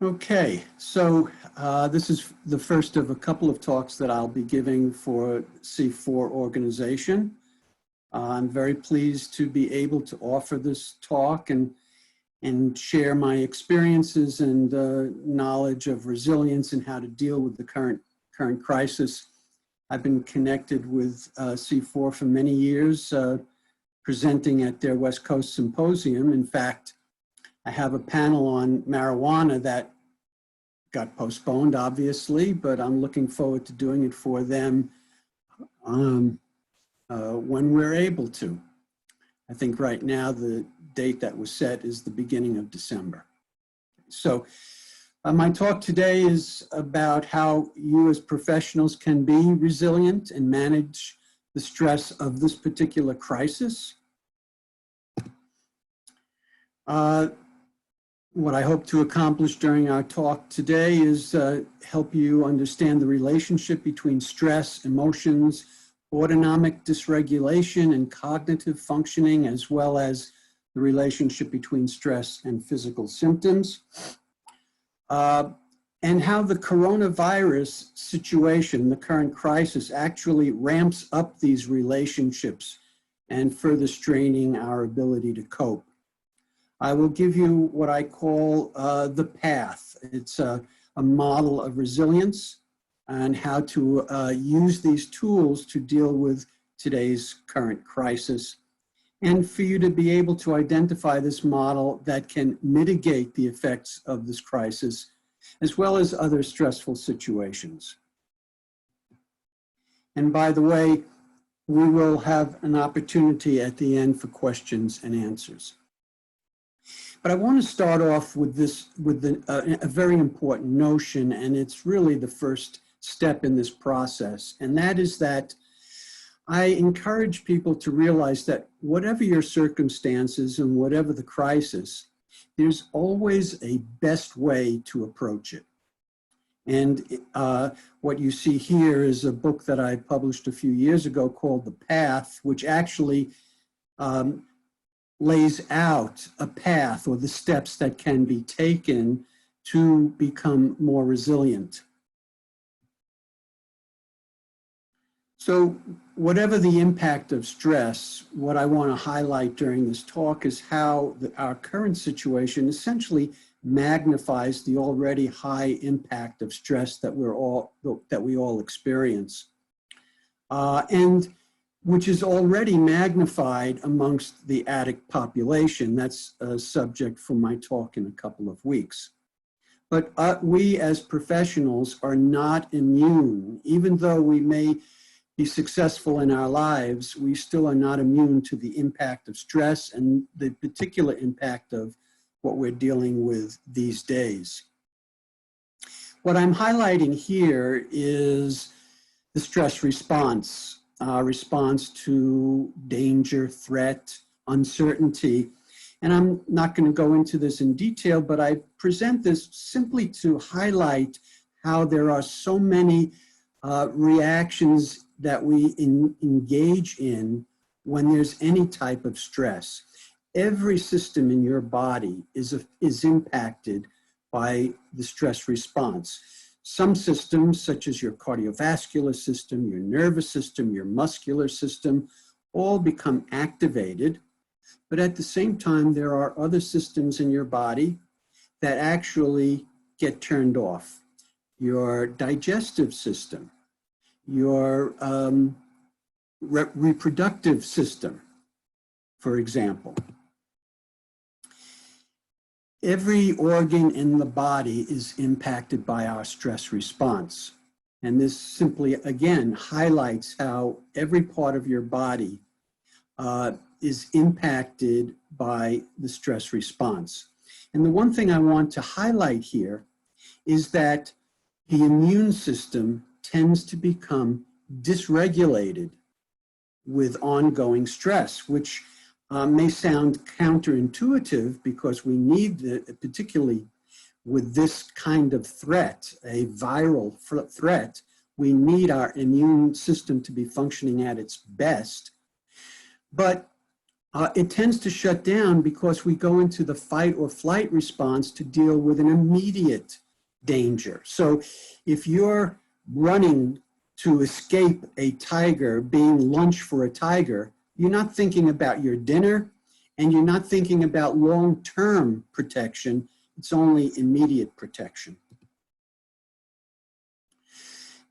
Okay, so this is the first of a couple of talks that I'll be giving for C4 organization. I'm very pleased to be able to offer this talk and share my experiences and knowledge of resilience and how to deal with the current crisis. I've been connected with C4 for many years, presenting at their West Coast Symposium. In fact, I have a panel on marijuana that got postponed, obviously, but I'm looking forward to doing it for them when we're able to. I think right now the date that was set is the beginning of December. So my talk today is about how you as professionals can be resilient and manage the stress of this particular crisis. What I hope to accomplish during our talk today is help you understand the relationship between stress, emotions, autonomic dysregulation, and cognitive functioning, as well as the relationship between stress and physical symptoms, and how the coronavirus situation, the current crisis, actually ramps up these relationships and further straining our ability to cope. I will give you what I call the path. It's a model of resilience and how to use these tools to deal with today's current crisis, and for you to be able to identify this model that can mitigate the effects of this crisis, as well as other stressful situations. And by the way, we will have an opportunity at the end for questions and answers. But I want to start off with a very important notion, and it's really the first step in this process, and that is that I encourage people to realize that whatever your circumstances and whatever the crisis, there's always a best way to approach it. And what you see here is a book that I published a few years ago called The Path, which actually lays out a path or the steps that can be taken to become more resilient. So whatever the impact of stress, what I want to highlight during this talk is how our current situation essentially magnifies the already high impact of stress that we all experience, and which is already magnified amongst the addict population. That's a subject for my talk in a couple of weeks. But we as professionals are not immune. Even though we may be successful in our lives, we still are not immune to the impact of stress and the particular impact of what we're dealing with these days. What I'm highlighting here is the stress response. Response to danger, threat, uncertainty. And I'm not going to go into this in detail, but I present this simply to highlight how there are so many reactions that we engage in when there's any type of stress. Every system in your body is impacted by the stress response. Some systems, such as your cardiovascular system, your nervous system, your muscular system, all become activated. But at the same time, there are other systems in your body that actually get turned off. Your digestive system, your reproductive system, for example. Every organ in the body is impacted by our stress response. And this simply, again, highlights how every part of your body is impacted by the stress response. And the one thing I want to highlight here is that the immune system tends to become dysregulated with ongoing stress, which may sound counterintuitive because we need, particularly with this kind of threat, a viral threat, we need our immune system to be functioning at its best. But It tends to shut down because we go into the fight or flight response to deal with an immediate danger. So if you're running to escape a tiger, being lunch for a tiger, you're not thinking about your dinner and you're not thinking about long-term protection. It's only immediate protection.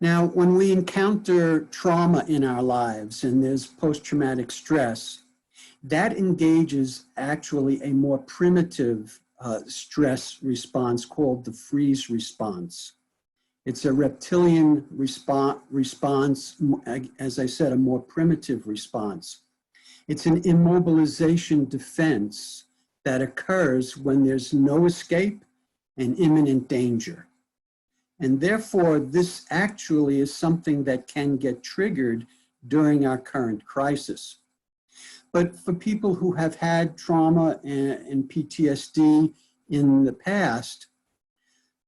Now, when we encounter trauma in our lives and there's post-traumatic stress, that engages actually a more primitive stress response called the freeze response. It's a reptilian response, as I said, a more primitive response. It's an immobilization defense that occurs when there's no escape and imminent danger. And therefore, this actually is something that can get triggered during our current crisis. But for people who have had trauma and PTSD in the past,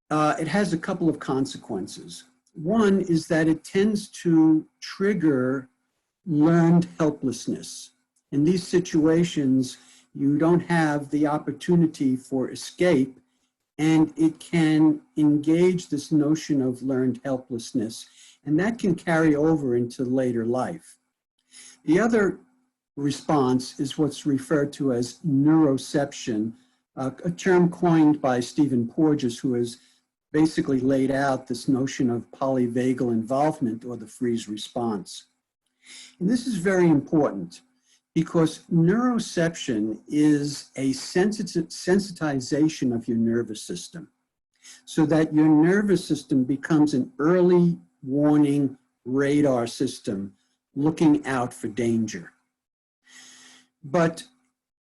it has a couple of consequences. One is that it tends to trigger learned helplessness. In these situations, you don't have the opportunity for escape, and it can engage this notion of learned helplessness, and that can carry over into later life. The other response is what's referred to as neuroception, a term coined by Stephen Porges, who has basically laid out this notion of polyvagal involvement or the freeze response. And this is very important because neuroception is a sensitization of your nervous system so that your nervous system becomes an early warning radar system looking out for danger. But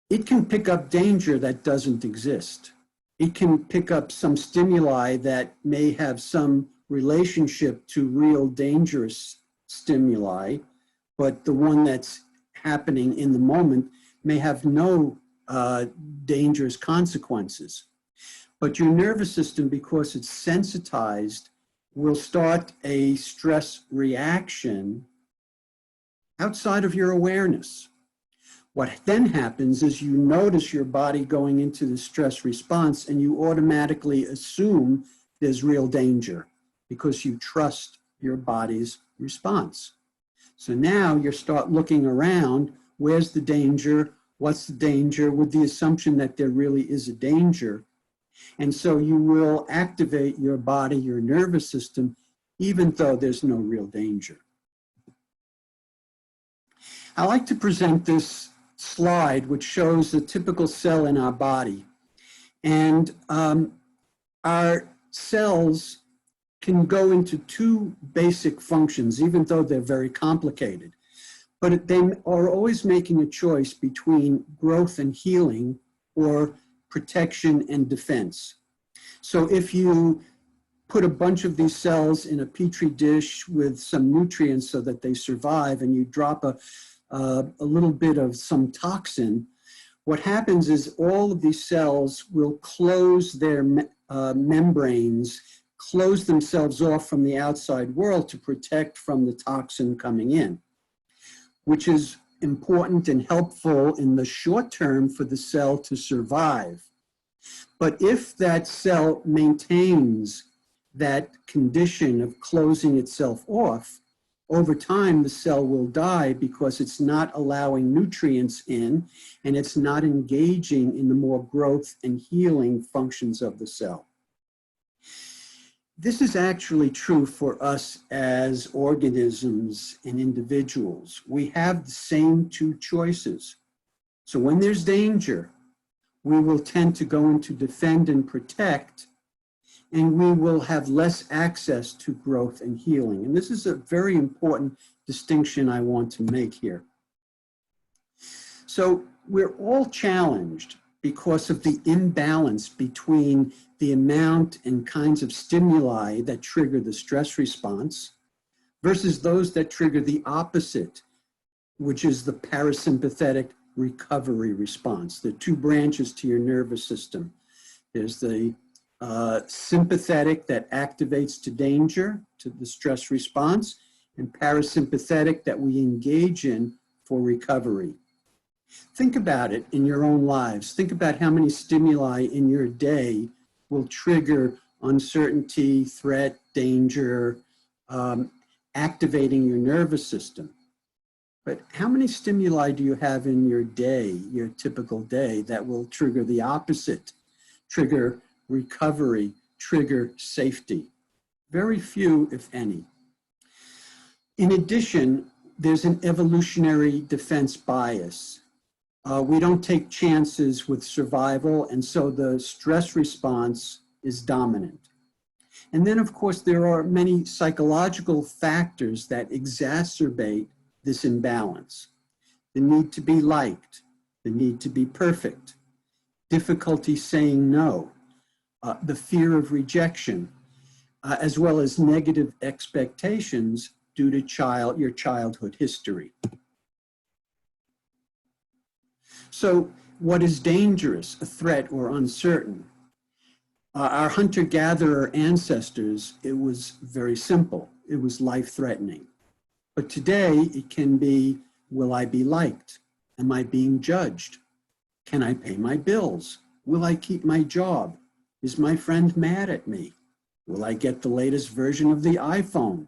it can pick up danger that doesn't exist. It can pick up some stimuli that may have some relationship to real dangerous stimuli, but the one that's happening in the moment may have no dangerous consequences. But your nervous system, because it's sensitized, will start a stress reaction outside of your awareness. What then happens is you notice your body going into the stress response and you automatically assume there's real danger because you trust your body's response. So now you start looking around, where's the danger? What's the danger? With the assumption that there really is a danger. And so you will activate your body, your nervous system, even though there's no real danger. I like to present this slide which shows the typical cell in our body. And our cells can go into two basic functions, even though they're very complicated. But they are always making a choice between growth and healing or protection and defense. So if you put a bunch of these cells in a petri dish with some nutrients so that they survive, and you drop a little bit of some toxin, what happens is all of these cells will close their membranes, close themselves off from the outside world to protect from the toxin coming in, which is important and helpful in the short term for the cell to survive. But if that cell maintains that condition of closing itself off, over time the cell will die because it's not allowing nutrients in and it's not engaging in the more growth and healing functions of the cell. This is actually true for us as organisms and individuals. We have the same two choices. So when there's danger, we will tend to go into defend and protect, and we will have less access to growth and healing. And this is a very important distinction I want to make here. So we're all challenged because of the imbalance between the amount and kinds of stimuli that trigger the stress response versus those that trigger the opposite, which is the parasympathetic recovery response. There are two branches to your nervous system. There's the sympathetic that activates to danger, to the stress response, and parasympathetic that we engage in for recovery. Think about it in your own lives. Think about how many stimuli in your day will trigger uncertainty, threat, danger, activating your nervous system. But how many stimuli do you have in your day, your typical day, that will trigger the opposite, trigger recovery, trigger safety? Very few, if any. In addition, there's an evolutionary defense bias. We don't take chances with survival, and so the stress response is dominant. And then, of course, there are many psychological factors that exacerbate this imbalance. The need to be liked, the need to be perfect, difficulty saying no, the fear of rejection, as well as negative expectations due to your childhood history. So what is dangerous, a threat, or uncertain? Our hunter-gatherer ancestors, it was very simple. It was life-threatening. But today, it can be, will I be liked? Am I being judged? Can I pay my bills? Will I keep my job? Is my friend mad at me? Will I get the latest version of the iPhone?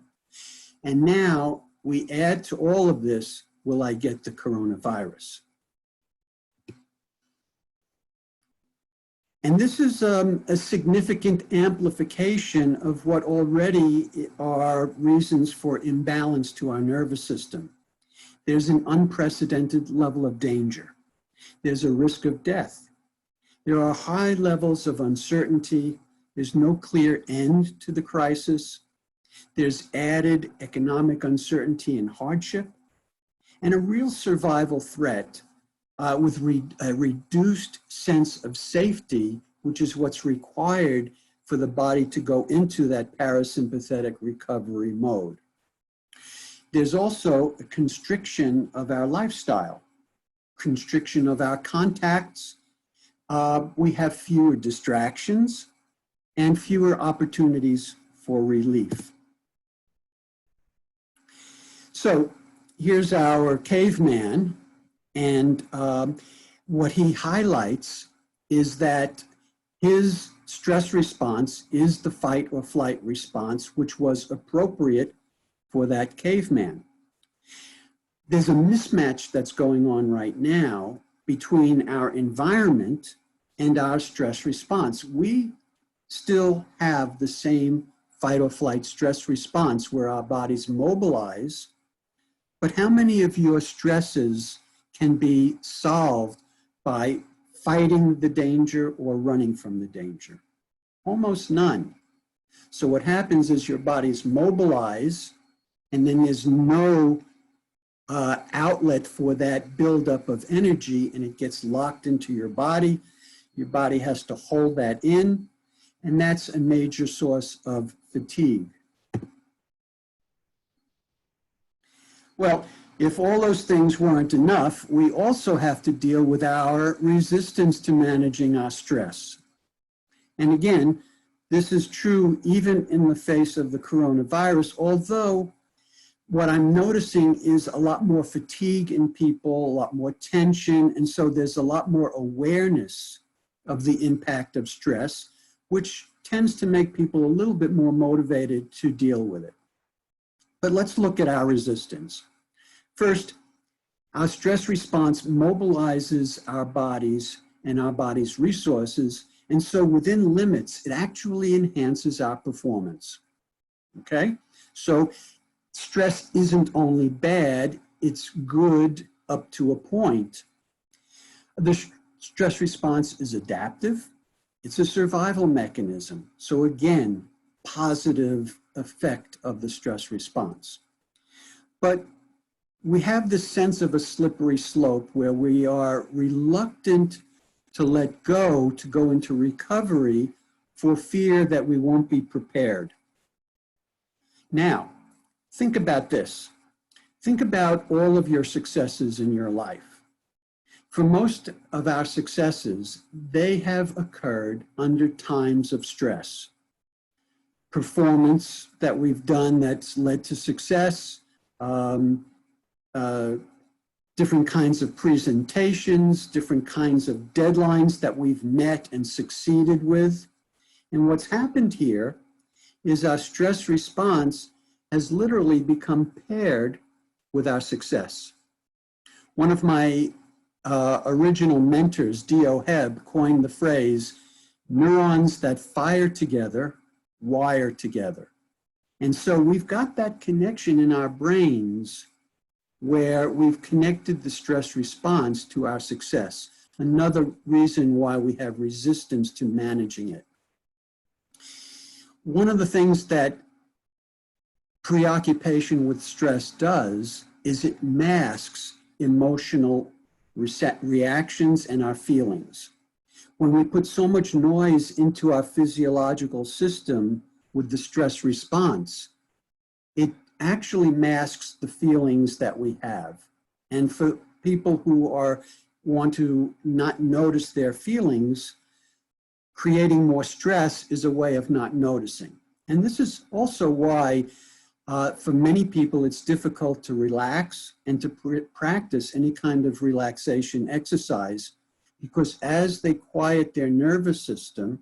And now we add to all of this, will I get the coronavirus? And this is a significant amplification of what already are reasons for imbalance to our nervous system. There's an unprecedented level of danger. There's a risk of death. There are high levels of uncertainty. There's no clear end to the crisis. There's added economic uncertainty and hardship, and a real survival threat with a reduced sense of safety, which is what's required for the body to go into that parasympathetic recovery mode. There's also a constriction of our lifestyle, constriction of our contacts. We have fewer distractions and fewer opportunities for relief. So here's our caveman. And what he highlights is that his stress response is the fight or flight response, which was appropriate for that caveman. There's a mismatch that's going on right now between our environment and our stress response. We still have the same fight or flight stress response where our bodies mobilize, but how many of your stresses can be solved by fighting the danger or running from the danger? Almost none. So what happens is your bodies mobilize, and then there's no outlet for that buildup of energy, and it gets locked into your body. Your body has to hold that in, and that's a major source of fatigue. Well, if all those things weren't enough, we also have to deal with our resistance to managing our stress. And again, this is true even in the face of the coronavirus, although what I'm noticing is a lot more fatigue in people, a lot more tension, and so there's a lot more awareness of the impact of stress, which tends to make people a little bit more motivated to deal with it. But let's look at our resistance. First, our stress response mobilizes our bodies and our body's resources, and so within limits, it actually enhances our performance, okay? So stress isn't only bad, it's good up to a point. The stress response is adaptive. It's a survival mechanism. So again, positive effect of the stress response. But we have this sense of a slippery slope where we are reluctant to let go, to go into recovery for fear that we won't be prepared. Now, think about this. Think about all of your successes in your life. For most of our successes, they have occurred under times of stress. Performance that we've done that's led to success, different kinds of presentations, different kinds of deadlines that we've met and succeeded with. And what's happened here is our stress response has literally become paired with our success. One of my original mentors, D.O. Hebb, coined the phrase, neurons that fire together, wire together. And so we've got that connection in our brains where we've connected the stress response to our success. Another reason why we have resistance to managing it. One of the things that preoccupation with stress does is it masks emotional reactions and our feelings. When we put so much noise into our physiological system with the stress response, it actually masks the feelings that we have. And for people who want to not notice their feelings, creating more stress is a way of not noticing. And this is also why for many people it's difficult to relax and to practice any kind of relaxation exercise, because as they quiet their nervous system,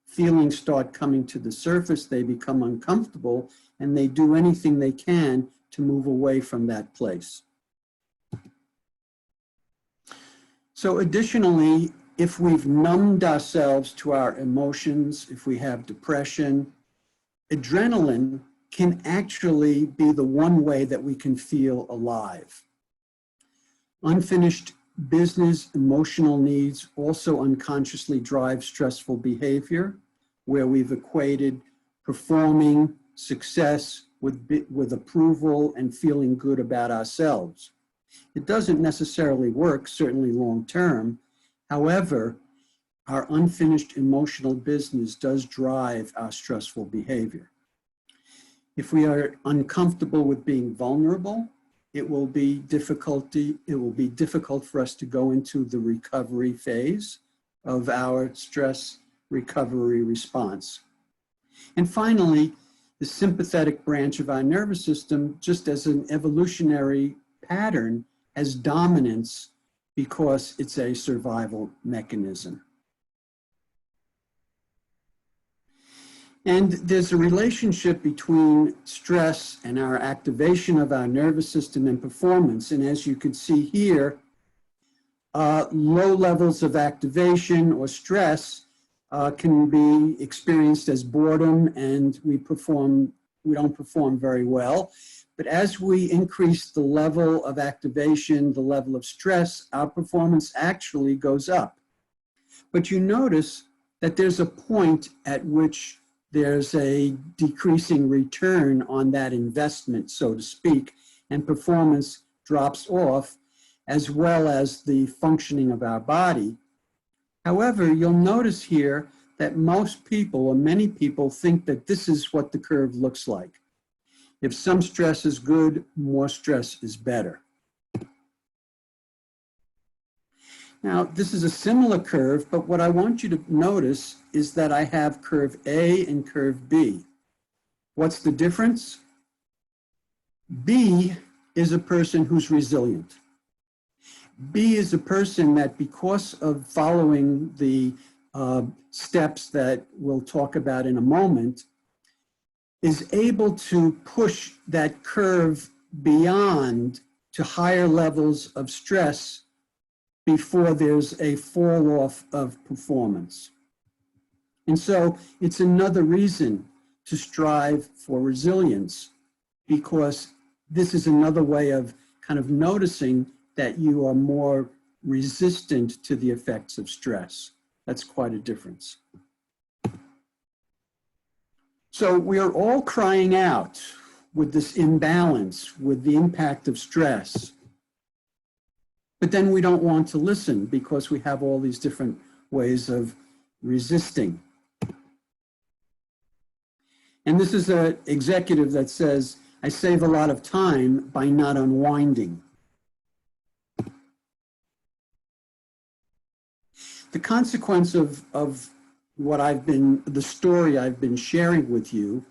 feelings start coming to the surface, they become uncomfortable, and they do anything they can to move away from that place. So additionally, if we've numbed ourselves to our emotions, if we have depression, adrenaline can actually be the one way that we can feel alive. Unfinished business emotional needs also unconsciously drive stressful behavior, where we've equated performing, success with approval and feeling good about ourselves. It doesn't necessarily work, certainly long term. However, our unfinished emotional business does drive our stressful behavior. If we are uncomfortable with being vulnerable, it will be difficult for us to go into the recovery phase of our stress recovery response. And finally, the sympathetic branch of our nervous system, just as an evolutionary pattern, has dominance because it's a survival mechanism. And there's a relationship between stress and our activation of our nervous system and performance. And as you can see here, low levels of activation or stress can be experienced as boredom, and we don't perform very well. But as we increase the level of activation, the level of stress, our performance actually goes up. But you notice that there's a point at which there's a decreasing return on that investment, so to speak, and performance drops off, as well as the functioning of our body. However, you'll notice here that most people, or many people, think that this is what the curve looks like. If some stress is good, more stress is better. Now, this is a similar curve, but what I want you to notice is that I have curve A and curve B. What's the difference? B is a person who's resilient. B is a person that, because of following the steps that we'll talk about in a moment, is able to push that curve beyond to higher levels of stress before there's a fall off of performance. And so it's another reason to strive for resilience, because this is another way of kind of noticing that you are more resistant to the effects of stress. That's quite a difference. So we are all crying out with this imbalance, with the impact of stress. But then we don't want to listen because we have all these different ways of resisting. And this is an executive that says, I save a lot of time by not unwinding. The consequence of what the story I've been sharing with you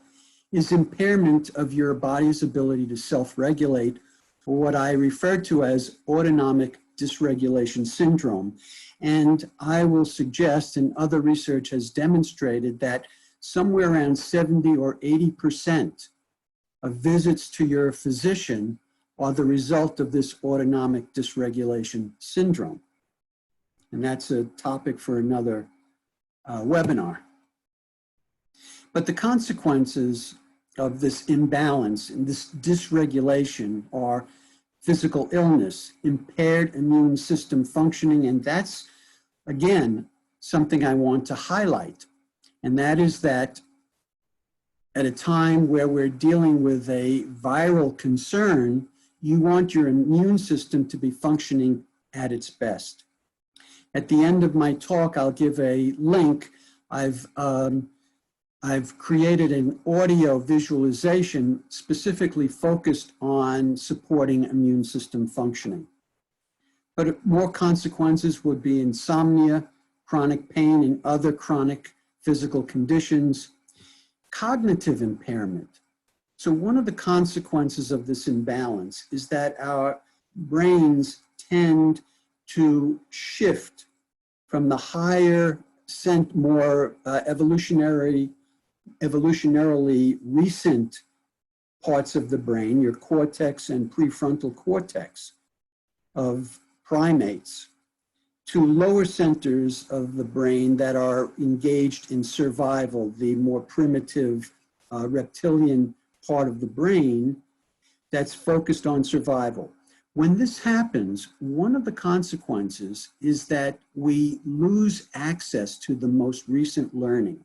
is impairment of your body's ability to self-regulate or what I refer to as autonomic dysregulation syndrome. And I will suggest, and other research has demonstrated, that somewhere around 70 or 80% of visits to your physician are the result of this autonomic dysregulation syndrome. And that's a topic for another webinar. But the consequences of this imbalance and this dysregulation are physical illness, impaired immune system functioning, and that's, again, something I want to highlight. And that is that at a time where we're dealing with a viral concern, you want your immune system to be functioning at its best. At the end of my talk, I'll give a link. I've created an audio visualization specifically focused on supporting immune system functioning. But more consequences would be insomnia, chronic pain, and other chronic physical conditions, cognitive impairment. So one of the consequences of this imbalance is that our brains tend to shift from the higher, more evolutionarily recent parts of the brain, your cortex and prefrontal cortex of primates, to lower centers of the brain that are engaged in survival, the more primitive reptilian part of the brain that's focused on survival. When this happens, one of the consequences is that we lose access to the most recent learning.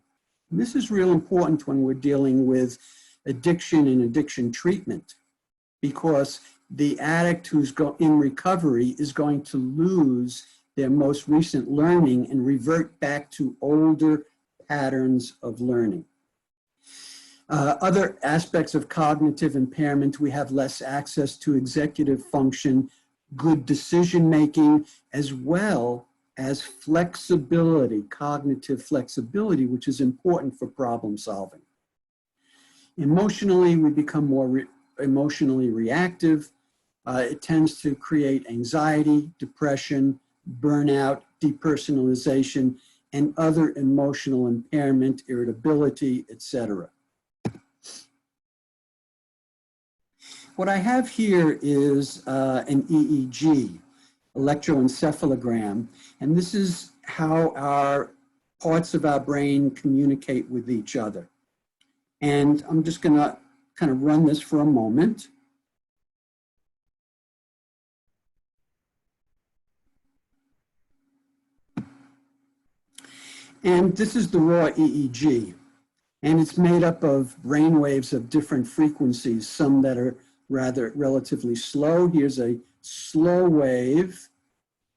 And this is real important when we're dealing with addiction and addiction treatment, because the addict who's in recovery is going to lose their most recent learning and revert back to older patterns of learning. Other aspects of cognitive impairment, we have less access to executive function, good decision making, as well as flexibility, cognitive flexibility, which is important for problem solving. Emotionally, we become more emotionally reactive. It tends to create anxiety, depression, burnout, depersonalization, and other emotional impairment, irritability, etc. What I have here is an EEG, electroencephalogram, and this is how our parts of our brain communicate with each other. And I'm just going to kind of run this for a moment. And this is the raw EEG, and it's made up of brain waves of different frequencies, some that are relatively slow. Here's a slow wave,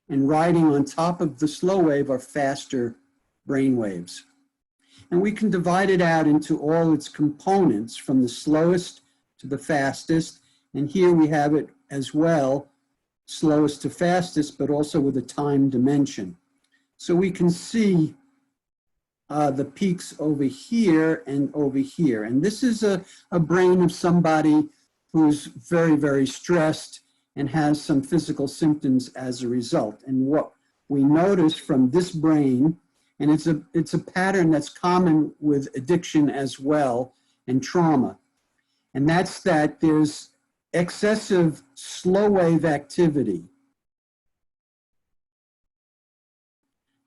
and riding on top of the slow wave are faster brain waves. And we can divide it out into all its components from the slowest to the fastest. And here we have it as well, slowest to fastest, but also with a time dimension. So we can see the peaks over here and over here. And this is a brain of somebody who's very, very stressed and has some physical symptoms as a result. And what we notice from this brain, and it's a pattern that's common with addiction as well and trauma, and that's that there's excessive slow wave activity,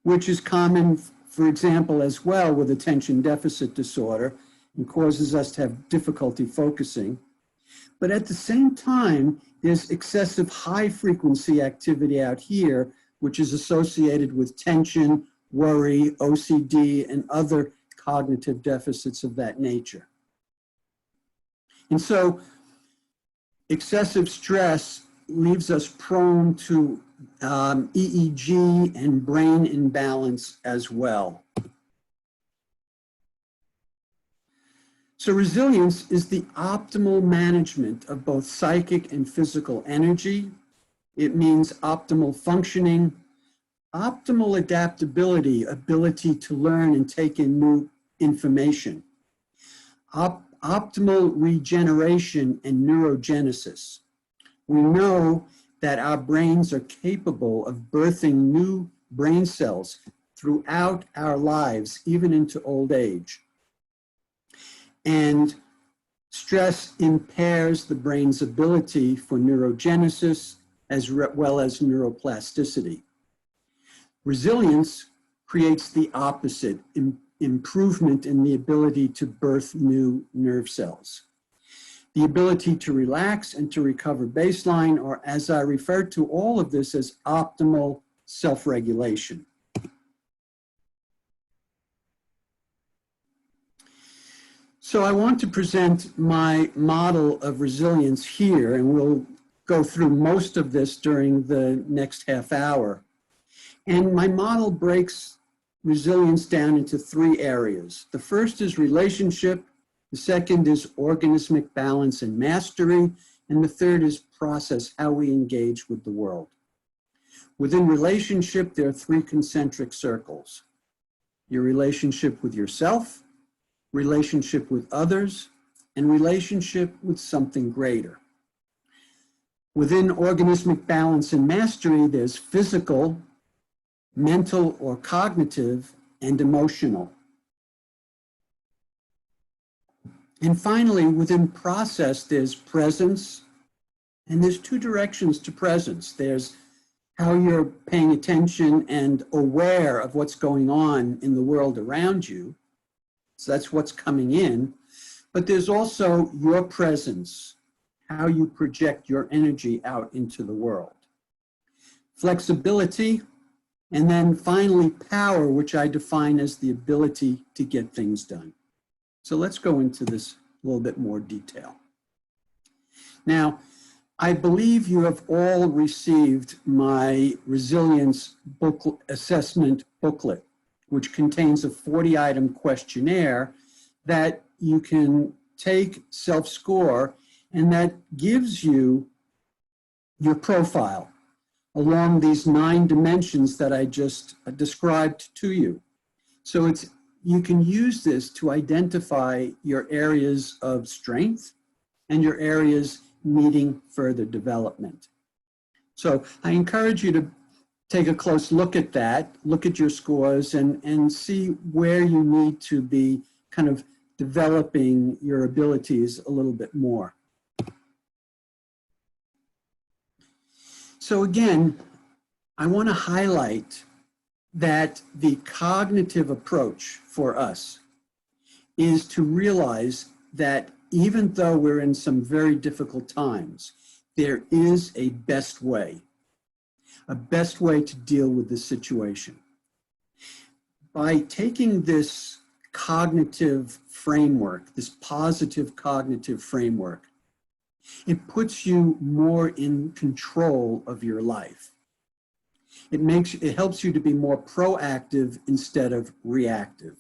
which is common, for example, as well with attention deficit disorder and causes us to have difficulty focusing. But at the same time, there's excessive high frequency activity out here, which is associated with tension, worry, OCD, and other cognitive deficits of that nature. And so excessive stress leaves us prone to EEG and brain imbalance as well. So resilience is the optimal management of both psychic and physical energy. It means optimal functioning, optimal adaptability, ability to learn and take in new information, optimal regeneration and neurogenesis, We know that our brains are capable of birthing new brain cells throughout our lives, even into old age. And stress impairs the brain's ability for neurogenesis as well as neuroplasticity. Resilience creates the opposite, improvement in the ability to birth new nerve cells. The ability to relax and to recover baseline, or as I refer to all of this as optimal self-regulation. So I want to present my model of resilience here, and we'll go through most of this during the next half hour. And my model breaks resilience down into three areas. The first is relationship, the second is organismic balance and mastery, and the third is process, how we engage with the world. Within relationship, there are three concentric circles. Your relationship with yourself, relationship with others, and relationship with something greater. Within organismic balance and mastery, there's physical, mental or cognitive, and emotional. And finally, within process, there's presence, and there's two directions to presence. There's how you're paying attention and aware of what's going on in the world around you. So that's what's coming in. But there's also your presence, how you project your energy out into the world. Flexibility, and then finally power, which I define as the ability to get things done. So let's go into this a little bit more detail. Now, I believe you have all received my resilience assessment booklet, which contains a 40-item questionnaire that you can take, self-score, and that gives you your profile along these 9 dimensions that I just described to you. So you can use this to identify your areas of strength and your areas needing further development. So I encourage you to take a close look at that, look at your scores, and see where you need to be kind of developing your abilities a little bit more. So again, I want to highlight that the cognitive approach for us is to realize that even though we're in some very difficult times, there is a best way to deal with this situation. By taking this cognitive framework, this positive cognitive framework, it puts you more in control of your life. It helps you to be more proactive instead of reactive.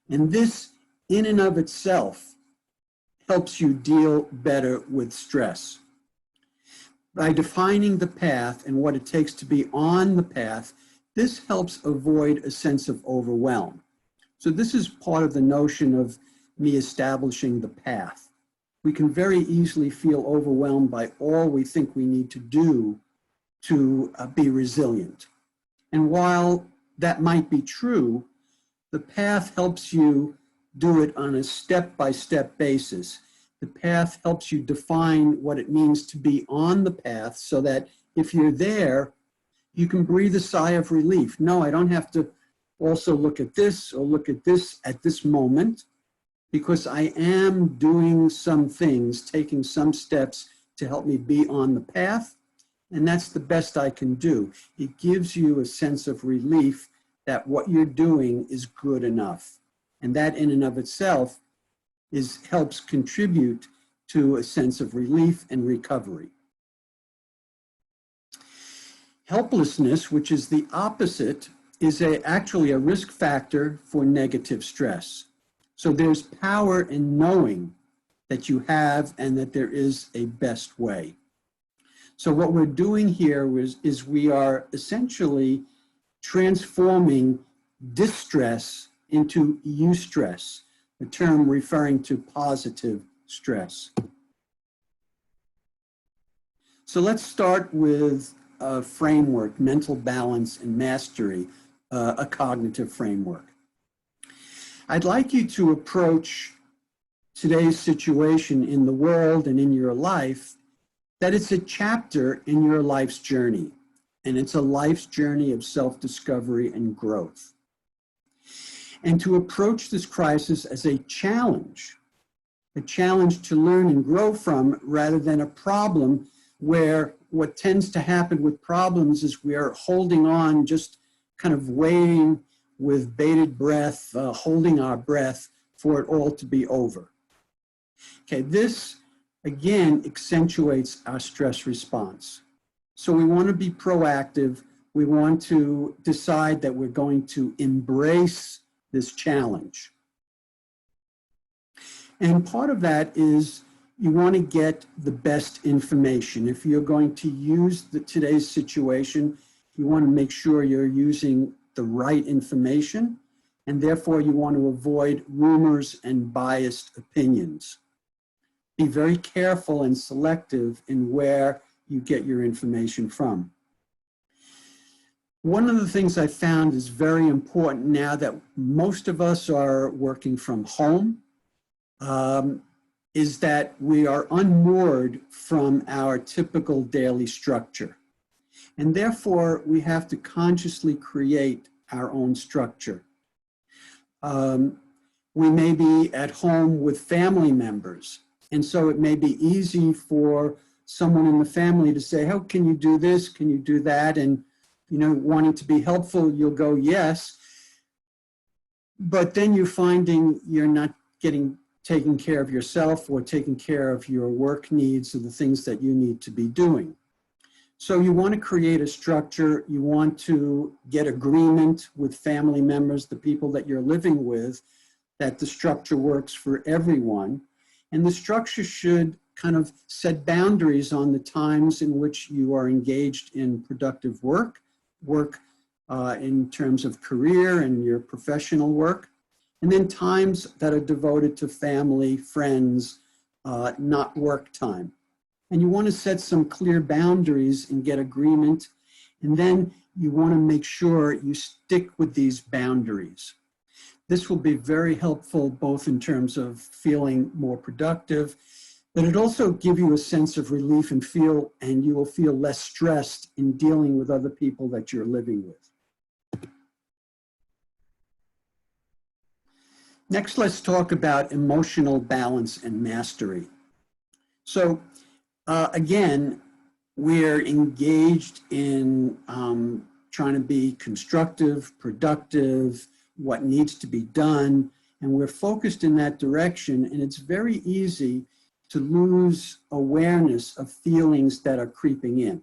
And this, in and of itself, helps you deal better with stress. By defining the path and what it takes to be on the path, this helps avoid a sense of overwhelm. So this is part of the notion of me establishing the path. We can very easily feel overwhelmed by all we think we need to do to be resilient. And while that might be true, the path helps you do it on a step-by-step basis. The path helps you define what it means to be on the path so that if you're there, you can breathe a sigh of relief. No, I don't have to also look at this or look at this at this moment, because I am doing some things, taking some steps to help me be on the path, and that's the best I can do. It gives you a sense of relief that what you're doing is good enough. And that in and of itself helps contribute to a sense of relief and recovery. Helplessness, which is the opposite, is actually a risk factor for negative stress. So there's power in knowing that you have and that there is a best way. So what we're doing here is we are essentially transforming distress into eustress, a term referring to positive stress. So let's start with a framework, mental balance and mastery, a cognitive framework. I'd like you to approach today's situation in the world and in your life that it's a chapter in your life's journey, and it's a life's journey of self-discovery and growth. And to approach this crisis as a challenge to learn and grow from, rather than a problem where what tends to happen with problems is we are holding on, just kind of waiting with bated breath, holding our breath for it all to be over. Okay, this again accentuates our stress response. So we want to be proactive. We want to decide that we're going to embrace this challenge. And part of that is you want to get the best information. If you're going to use today's situation, you want to make sure you're using the right information, and therefore you want to avoid rumors and biased opinions. Be very careful and selective in where you get your information from. One of the things I found is very important now that most of us are working from home, is that we are unmoored from our typical daily structure. And therefore, we have to consciously create our own structure. We may be at home with family members, and so it may be easy for someone in the family to say, "How can you do this? Can you do that?" And, you know, wanting to be helpful, you'll go, "Yes." But then you're finding you're not taking care of yourself or taking care of your work needs or the things that you need to be doing. So you want to create a structure. You want to get agreement with family members, the people that you're living with, that the structure works for everyone. And the structure should kind of set boundaries on the times in which you are engaged in productive work in terms of career and your professional work, and then times that are devoted to family, friends, not work time. And you want to set some clear boundaries and get agreement, and then you want to make sure you stick with these boundaries. This will be very helpful both in terms of feeling more productive, but it also give you a sense of relief and you will feel less stressed in dealing with other people that you're living with. Next, let's talk about emotional balance and mastery. So again, we're engaged in trying to be constructive, productive, what needs to be done, and we're focused in that direction, and it's very easy to lose awareness of feelings that are creeping in.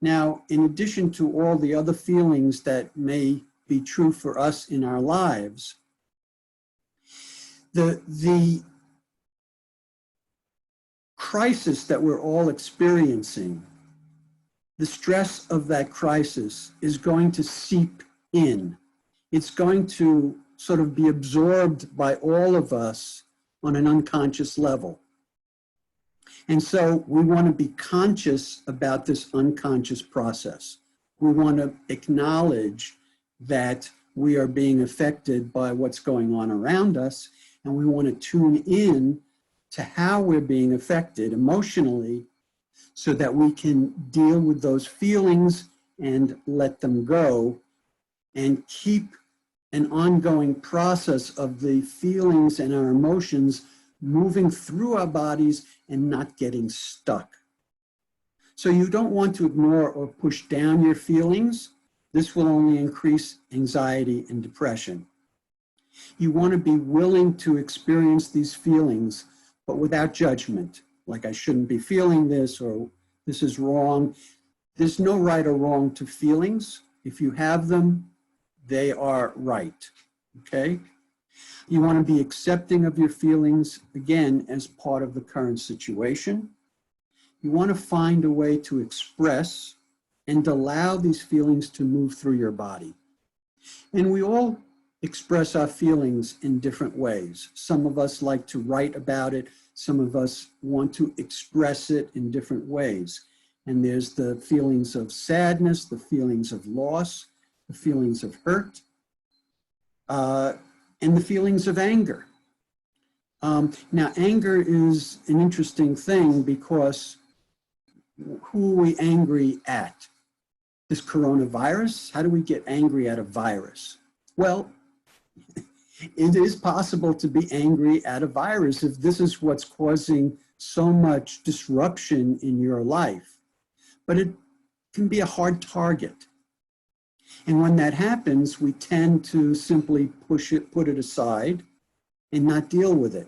Now, in addition to all the other feelings that may be true for us in our lives, the crisis that we're all experiencing, the stress of that crisis is going to seep in. It's going to sort of be absorbed by all of us on an unconscious level. And so we want to be conscious about this unconscious process. We want to acknowledge that we are being affected by what's going on around us, and we want to tune in to how we're being affected emotionally so that we can deal with those feelings and let them go and keep an ongoing process of the feelings and our emotions moving through our bodies and not getting stuck. So you don't want to ignore or push down your feelings. This will only increase anxiety and depression. You want to be willing to experience these feelings, but without judgment, like I shouldn't be feeling this or this is wrong. There's no right or wrong to feelings. If you have them, they are right, okay? You want to be accepting of your feelings, again, as part of the current situation. You want to find a way to express and allow these feelings to move through your body. And we all express our feelings in different ways. Some of us like to write about it. Some of us want to express it in different ways. And there's the feelings of sadness, the feelings of loss, the feelings of hurt, and the feelings of anger. Now, anger is an interesting thing because who are we angry at? This coronavirus? How do we get angry at a virus? Well, it is possible to be angry at a virus if this is what's causing so much disruption in your life. But it can be a hard target. And when that happens, we tend to simply put it aside and not deal with it.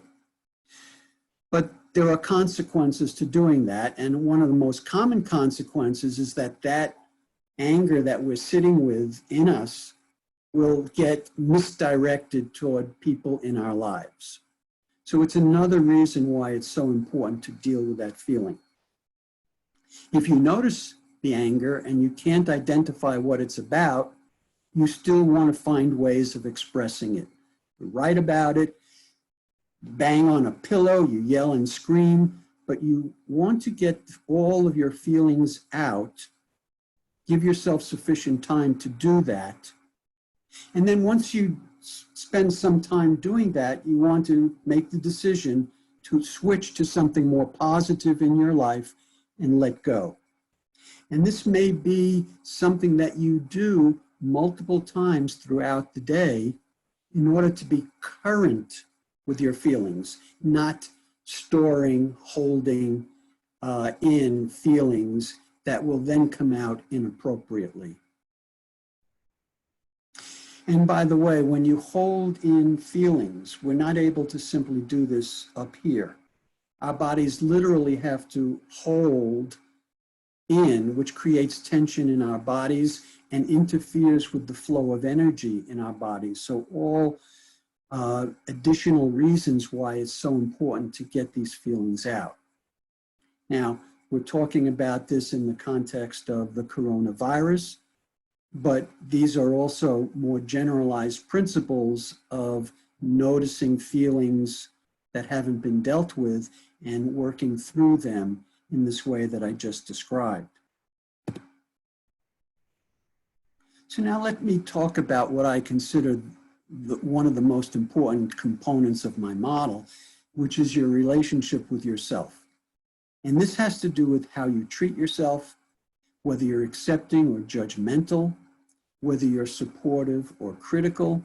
But there are consequences to doing that. And one of the most common consequences is that that anger that we're sitting with in us will get misdirected toward people in our lives. So it's another reason why it's so important to deal with that feeling. If you notice the anger and you can't identify what it's about, you still want to find ways of expressing it. You write about it, bang on a pillow, you yell and scream, but you want to get all of your feelings out. Give yourself sufficient time to do that. And then once you spend some time doing that, you want to make the decision to switch to something more positive in your life and let go. And this may be something that you do multiple times throughout the day in order to be current with your feelings, not storing, holding in feelings that will then come out inappropriately. And by the way, when you hold in feelings, we're not able to simply do this up here. Our bodies literally have to hold in, which creates tension in our bodies and interferes with the flow of energy in our bodies. So all additional reasons why it's so important to get these feelings out. Now, we're talking about this in the context of the coronavirus, but these are also more generalized principles of noticing feelings that haven't been dealt with and working through them in this way that I just described. So now let me talk about what I consider one of the most important components of my model, which is your relationship with yourself. And this has to do with how you treat yourself, whether you're accepting or judgmental, whether you're supportive or critical,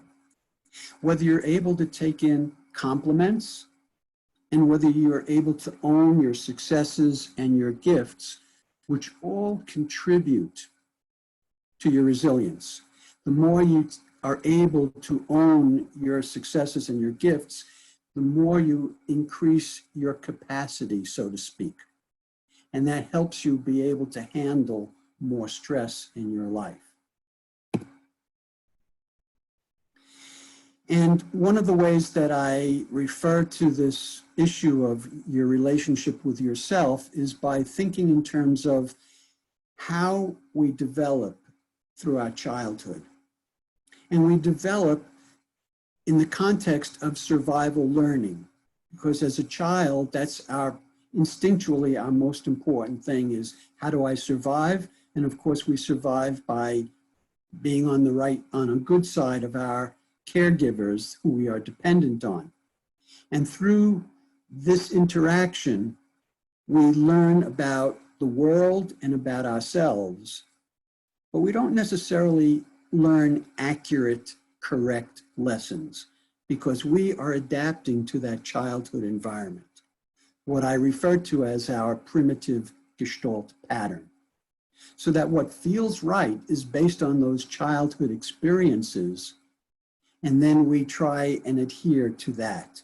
whether you're able to take in compliments, and whether you're able to own your successes and your gifts, which all contribute to your resilience. The more you are able to own your successes and your gifts, the more you increase your capacity, so to speak. And that helps you be able to handle more stress in your life. And one of the ways that I refer to this issue of your relationship with yourself is by thinking in terms of how we develop through our childhood. And we develop in the context of survival learning, because as a child, that's instinctually our most important thing is, how do I survive? And of course, we survive by being on a good side of our caregivers who we are dependent on. And through this interaction, we learn about the world and about ourselves, but we don't necessarily learn accurate, correct lessons because we are adapting to that childhood environment, what I refer to as our primitive Gestalt pattern. So that what feels right is based on those childhood experiences, and then we try and adhere to that.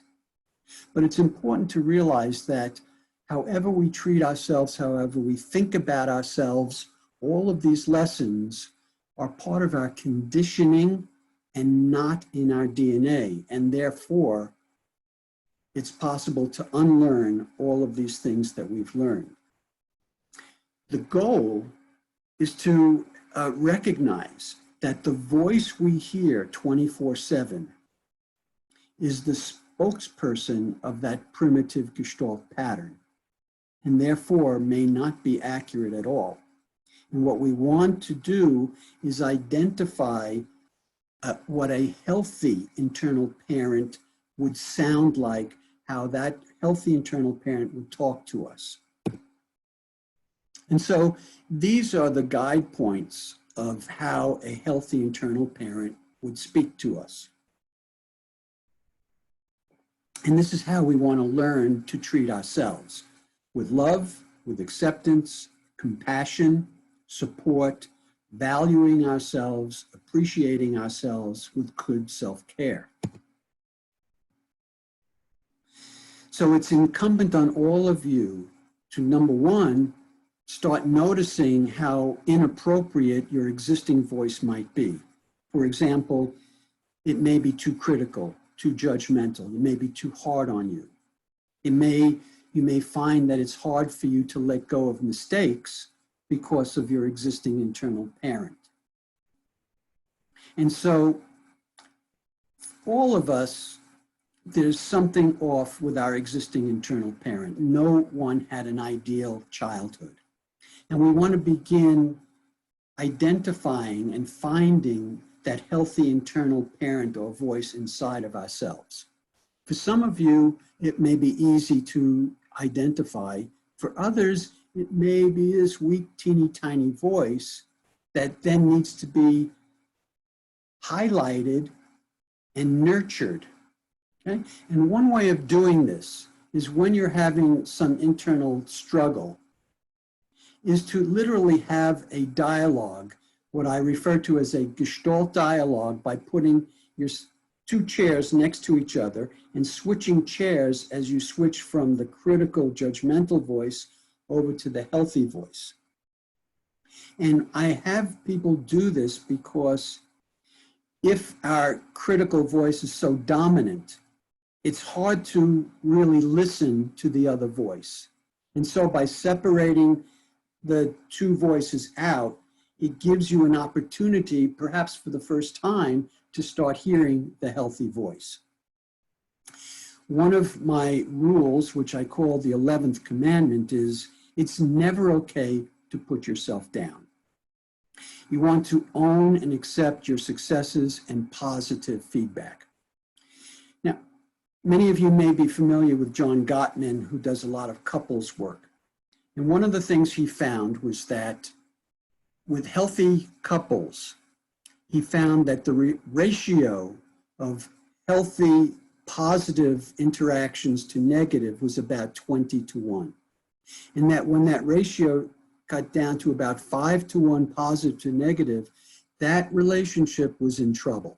But it's important to realize that however we treat ourselves, however we think about ourselves, all of these lessons are part of our conditioning and not in our DNA. And therefore, it's possible to unlearn all of these things that we've learned. The goal is to recognize that the voice we hear 24/7 is the spokesperson of that primitive Gestalt pattern, and therefore may not be accurate at all. And what we want to do is identify what a healthy internal parent would sound like, how that healthy internal parent would talk to us. And so these are the guide points of how a healthy internal parent would speak to us. And this is how we want to learn to treat ourselves: with love, with acceptance, compassion, support, valuing ourselves, appreciating ourselves, with good self-care. So it's incumbent on all of you to, number one, start noticing how inappropriate your existing voice might be. For example, it may be too critical, too judgmental. It may be too hard on you. You may find that it's hard for you to let go of mistakes because of your existing internal parent. And so all of us, there's something off with our existing internal parent. No one had an ideal childhood. And we want to begin identifying and finding that healthy internal parent or voice inside of ourselves. For some of you, it may be easy to identify. For others, it may be this weak, teeny tiny voice that then needs to be highlighted and nurtured. Okay? And one way of doing this is when you're having some internal struggle, is to literally have a dialogue, what I refer to as a Gestalt dialogue, by putting your two chairs next to each other and switching chairs as you switch from the critical, judgmental voice over to the healthy voice. And I have people do this because if our critical voice is so dominant, it's hard to really listen to the other voice. And so by separating the two voices out, it gives you an opportunity, perhaps for the first time, to start hearing the healthy voice. One of my rules, which I call the 11th commandment, is it's never okay to put yourself down. You want to own and accept your successes and positive feedback. Now, many of you may be familiar with John Gottman, who does a lot of couples work. And one of the things he found was that with healthy couples, he found that the ratio of healthy, positive interactions to negative was about 20-1. And that when that ratio got down to about 5-1 positive to negative, that relationship was in trouble.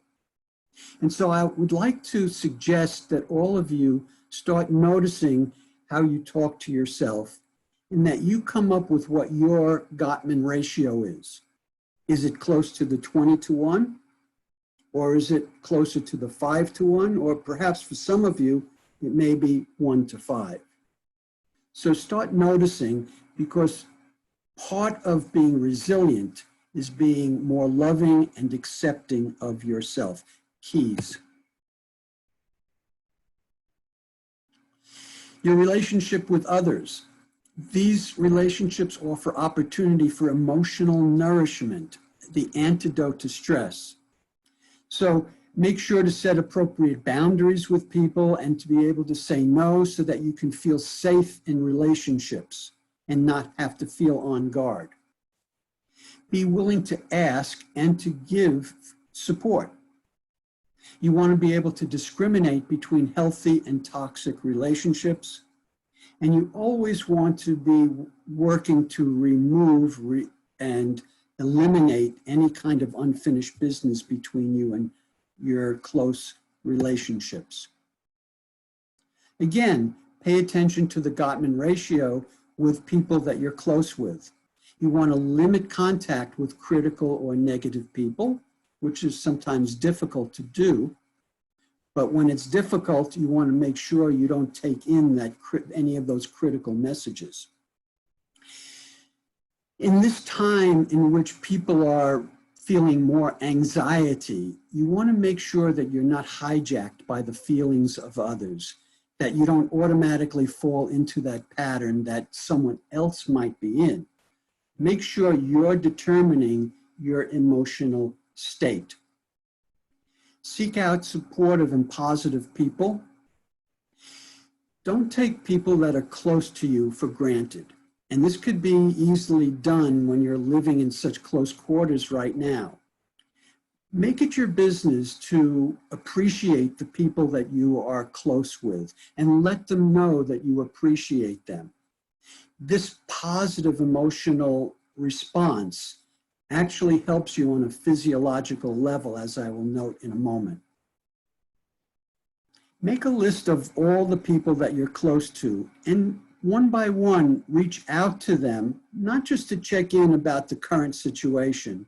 And so I would like to suggest that all of you start noticing how you talk to yourself, and that you come up with what your Gottman ratio is. Is it close to the 20-1? Or is it closer to the 5-1? Or perhaps for some of you, it may be 1-5. So start noticing, because part of being resilient is being more loving and accepting of yourself. Keys. Your relationship with others. These relationships offer opportunity for emotional nourishment, the antidote to stress. So make sure to set appropriate boundaries with people and to be able to say no so that you can feel safe in relationships and not have to feel on guard. Be willing to ask and to give support. You want to be able to discriminate between healthy and toxic relationships. And you always want to be working to remove and eliminate any kind of unfinished business between you and your close relationships. Again, pay attention to the Gottman ratio with people that you're close with. You want to limit contact with critical or negative people, which is sometimes difficult to do. But when it's difficult, you want to make sure you don't take in any of those critical messages. In this time in which people are feeling more anxiety, you want to make sure that you're not hijacked by the feelings of others, that you don't automatically fall into that pattern that someone else might be in. Make sure you're determining your emotional state. Seek out supportive and positive people. Don't take people that are close to you for granted. And this could be easily done when you're living in such close quarters right now. Make it your business to appreciate the people that you are close with and let them know that you appreciate them. This positive emotional response actually helps you on a physiological level, as I will note in a moment. Make a list of all the people that you're close to and one by one, reach out to them, not just to check in about the current situation,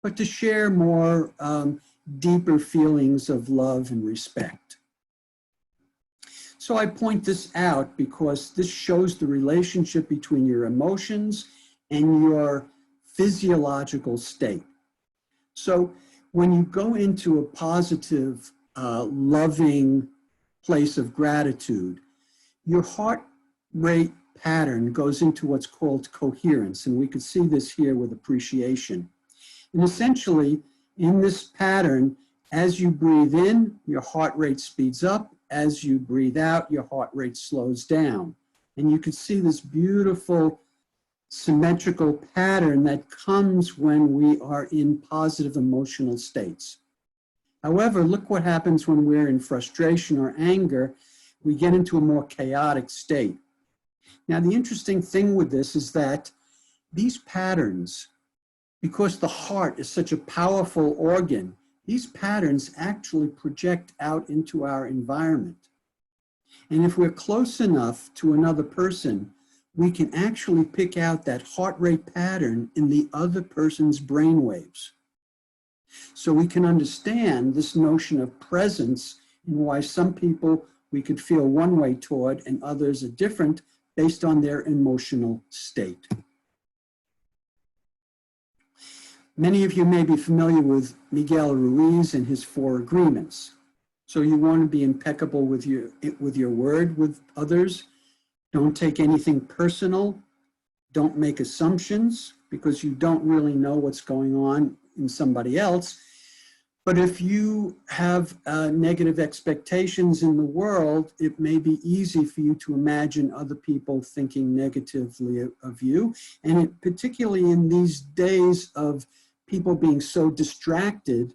but to share more deeper feelings of love and respect. So I point this out because this shows the relationship between your emotions and your physiological state. So when you go into a positive, loving place of gratitude, your heart rate pattern goes into what's called coherence, and we could see this here with appreciation. And essentially, in this pattern, as you breathe in, your heart rate speeds up. As you breathe out, your heart rate slows down. And you can see this beautiful symmetrical pattern that comes when we are in positive emotional states. However, look what happens when we're in frustration or anger. We get into a more chaotic state. Now, the interesting thing with this is that these patterns, because the heart is such a powerful organ, these patterns actually project out into our environment. And if we're close enough to another person, we can actually pick out that heart rate pattern in the other person's brain waves. So we can understand this notion of presence and why some people we could feel one way toward and others are different based on their emotional state. Many of you may be familiar with Miguel Ruiz and his 4 agreements. So you want to be impeccable with your word with others. Don't take anything personal. Don't make assumptions because you don't really know what's going on in somebody else. But if you have negative expectations in the world, it may be easy for you to imagine other people thinking negatively of you. And particularly in these days of people being so distracted,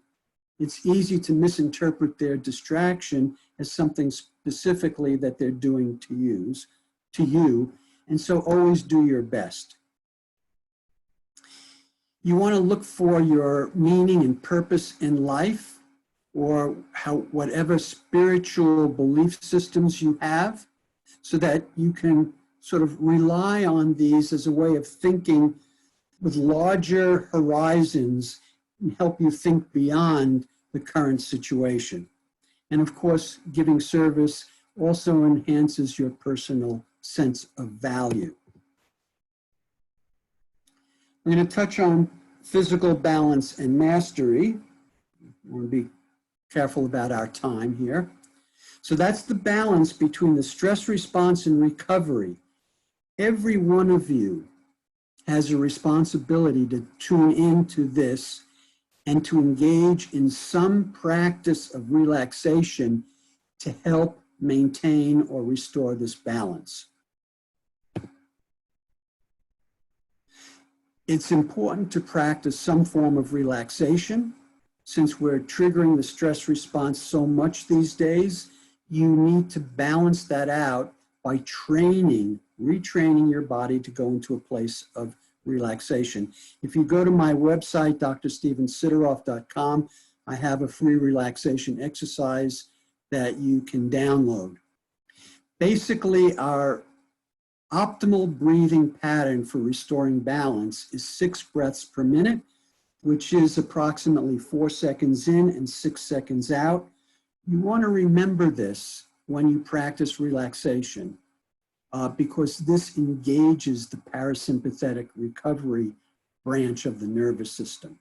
it's easy to misinterpret their distraction as something specifically that they're doing to you. And so always do your best. You want to look for your meaning and purpose in life, or whatever spiritual belief systems you have, so that you can sort of rely on these as a way of thinking with larger horizons and help you think beyond the current situation. And of course, giving service also enhances your personal sense of value. I'm going to touch on physical balance and mastery. I want to be careful about our time here. So that's the balance between the stress response and recovery. Every one of you has a responsibility to tune into this and to engage in some practice of relaxation to help maintain or restore this balance. It's important to practice some form of relaxation. Since we're triggering the stress response so much these days, you need to balance that out by retraining your body to go into a place of relaxation. If you go to my website, drstephensideroff.com, I have a free relaxation exercise that you can download. Basically, our optimal breathing pattern for restoring balance is 6 breaths per minute, which is approximately 4 seconds in and 6 seconds out. You want to remember this when you practice relaxation because this engages the parasympathetic recovery branch of the nervous system.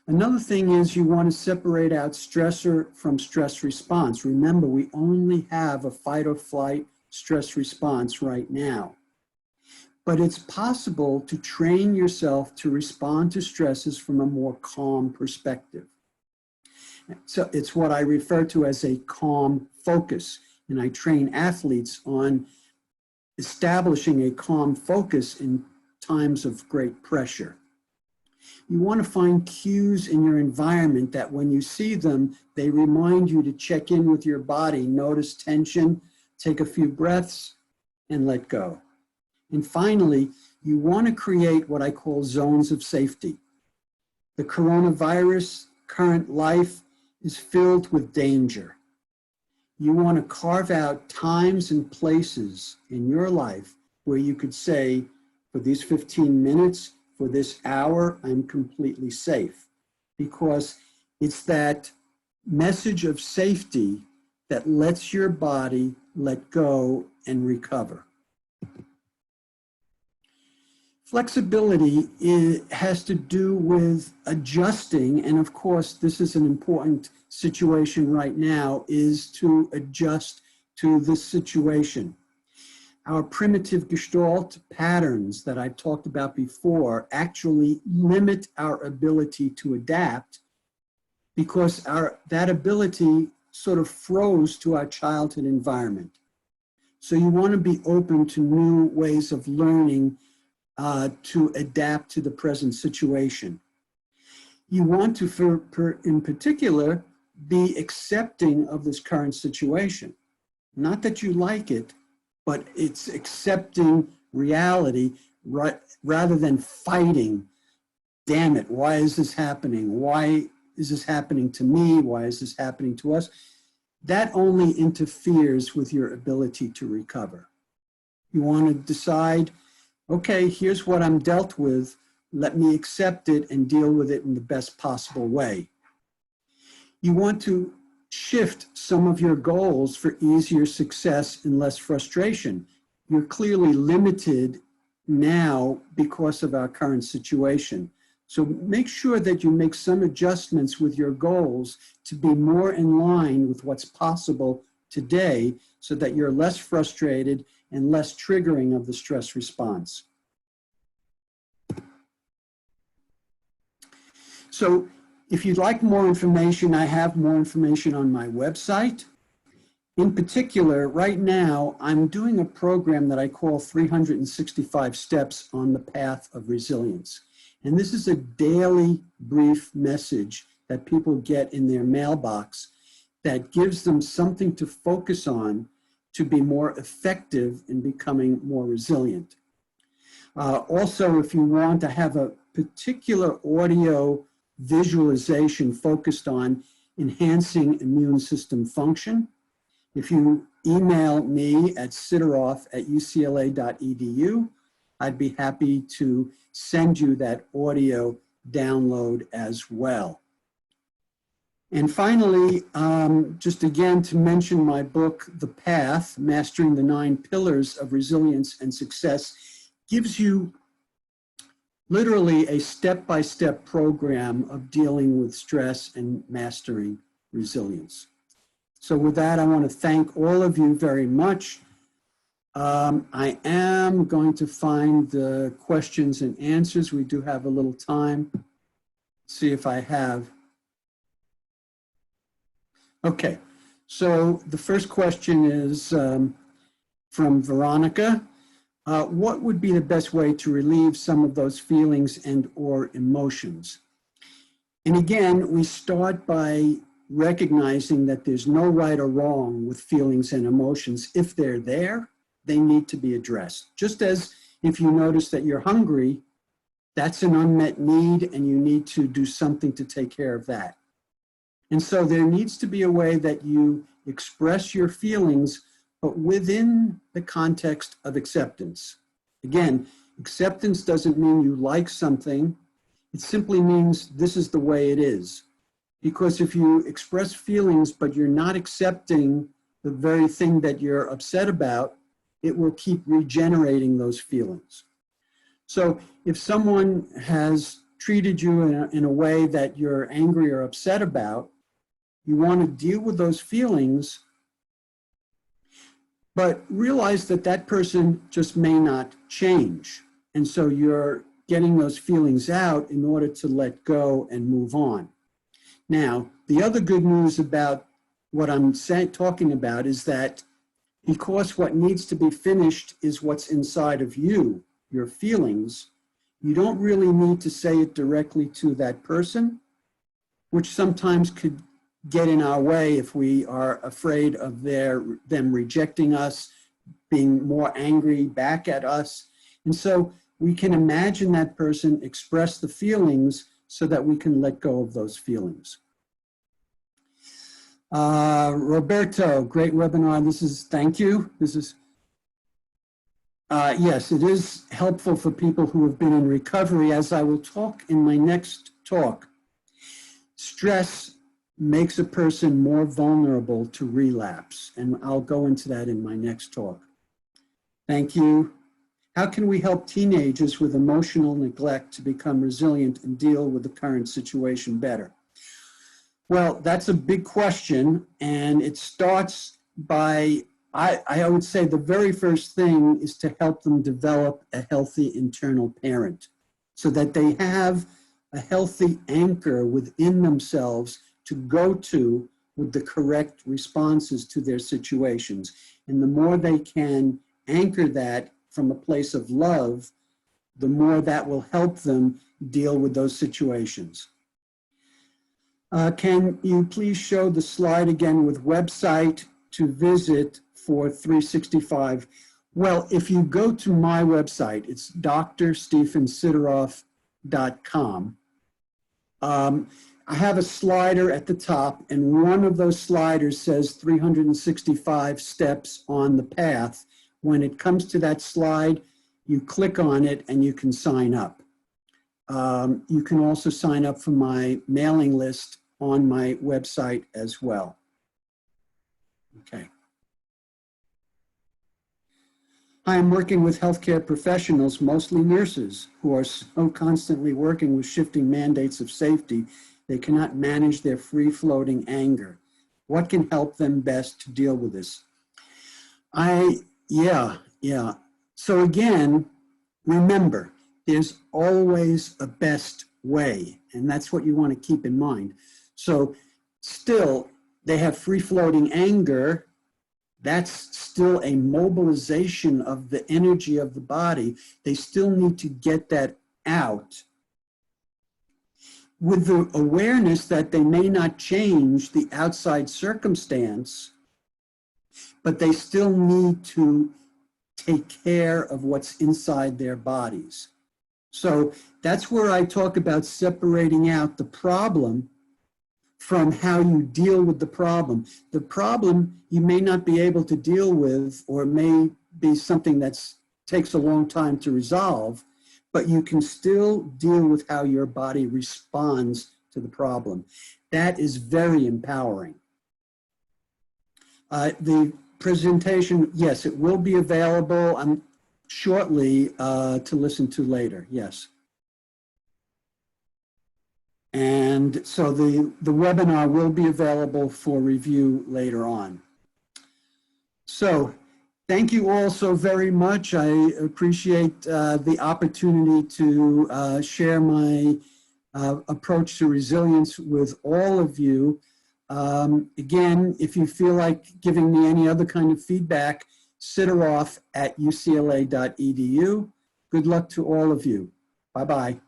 Another thing is you want to separate out stressor from stress response. Remember, we only have a fight or flight stress response right now. But it's possible to train yourself to respond to stresses from a more calm perspective. So it's what I refer to as a calm focus. And I train athletes on establishing a calm focus in times of great pressure. You want to find cues in your environment that when you see them, they remind you to check in with your body, notice tension, take a few breaths, and let go. And finally, you want to create what I call zones of safety. The coronavirus current life is filled with danger. You want to carve out times and places in your life where you could say, for these 15 minutes, for this hour, I'm completely safe. Because it's that message of safety that lets your body let go and recover. Flexibility has to do with adjusting, and of course, this is an important situation right now, is to adjust to this situation. Our primitive Gestalt patterns that I've talked about before actually limit our ability to adapt because that ability sort of froze to our childhood environment. So you want to be open to new ways of learning to adapt to the present situation. You want to, in particular, be accepting of this current situation. Not that you like it, but it's accepting reality rather than fighting. Damn it, why is this happening? Why is this happening to me? Why is this happening to us? That only interferes with your ability to recover. You want to decide, okay, here's what I'm dealt with. Let me accept it and deal with it in the best possible way. You want to shift some of your goals for easier success and less frustration. You're clearly limited now because of our current situation. So make sure that you make some adjustments with your goals to be more in line with what's possible today so that you're less frustrated and less triggering of the stress response. So if you'd like more information, I have more information on my website. In particular, right now, I'm doing a program that I call 365 Steps on the Path of Resilience. And this is a daily brief message that people get in their mailbox that gives them something to focus on to be more effective in becoming more resilient. Also, if you want to have a particular audio visualization focused on enhancing immune system function, if you email me at sideroff@ucla.edu, I'd be happy to send you that audio download as well. And finally, just again to mention my book, The Path, Mastering the 9 Pillars of Resilience and Success, gives you literally a step-by-step program of dealing with stress and mastering resilience. So with that, I want to thank all of you very much. I am going to find the questions and answers. We do have a little time. See if I have. Okay, so the first question is from Veronica. What would be the best way to relieve some of those feelings and or emotions? And again, we start by recognizing that there's no right or wrong with feelings and emotions. If they're there, they need to be addressed. Just as if you notice that you're hungry, that's an unmet need and you need to do something to take care of that. And so there needs to be a way that you express your feelings, but within the context of acceptance. Again, acceptance doesn't mean you like something. It simply means this is the way it is. Because if you express feelings, but you're not accepting the very thing that you're upset about, it will keep regenerating those feelings. So if someone has treated you in a way that you're angry or upset about. You want to deal with those feelings, but realize that that person just may not change. And so you're getting those feelings out in order to let go and move on. Now, the other good news about what I'm talking about is that because what needs to be finished is what's inside of you, your feelings, you don't really need to say it directly to that person, which sometimes could get in our way if we are afraid of them rejecting us, being more angry back at us. And so we can imagine that person express the feelings so that we can let go of those feelings. Roberto, great webinar. Thank you. Yes, it is helpful for people who have been in recovery, as I will talk in my next talk. Stress makes a person more vulnerable to relapse, and I'll go into that in my next talk. Thank you. How can we help teenagers with emotional neglect to become resilient and deal with the current situation better? Well, that's a big question, and it starts by, I would say the very first thing is to help them develop a healthy internal parent so that they have a healthy anchor within themselves to go to with the correct responses to their situations. And the more they can anchor that from a place of love, the more that will help them deal with those situations. Can you please show the slide again with website to visit for 365? Well, if you go to my website, it's drstephensideroff.com. I have a slider at the top, and one of those sliders says 365 steps on the path. When it comes to that slide, you click on it and you can sign up. You can also sign up for my mailing list on my website as well. Okay. I am working with healthcare professionals, mostly nurses, who are so constantly working with shifting mandates of safety, they cannot manage their free-floating anger. What can help them best to deal with this? Yeah. So again, remember, there's always a best way, and that's what you want to keep in mind. So still, they have free-floating anger. That's still a mobilization of the energy of the body. They still need to get that out with the awareness that they may not change the outside circumstance, but they still need to take care of what's inside their bodies. So that's where I talk about separating out the problem from how you deal with the problem. The problem you may not be able to deal with, or may be something that takes a long time to resolve, but you can still deal with how your body responds to the problem. That is very empowering. The presentation, yes, it will be available shortly to listen to later, yes. And so the webinar will be available for review later on. So thank you all so very much. I appreciate the opportunity to share my approach to resilience with all of you. Again, if you feel like giving me any other kind of feedback, Sideroff@ucla.edu. Good luck to all of you. Bye-bye.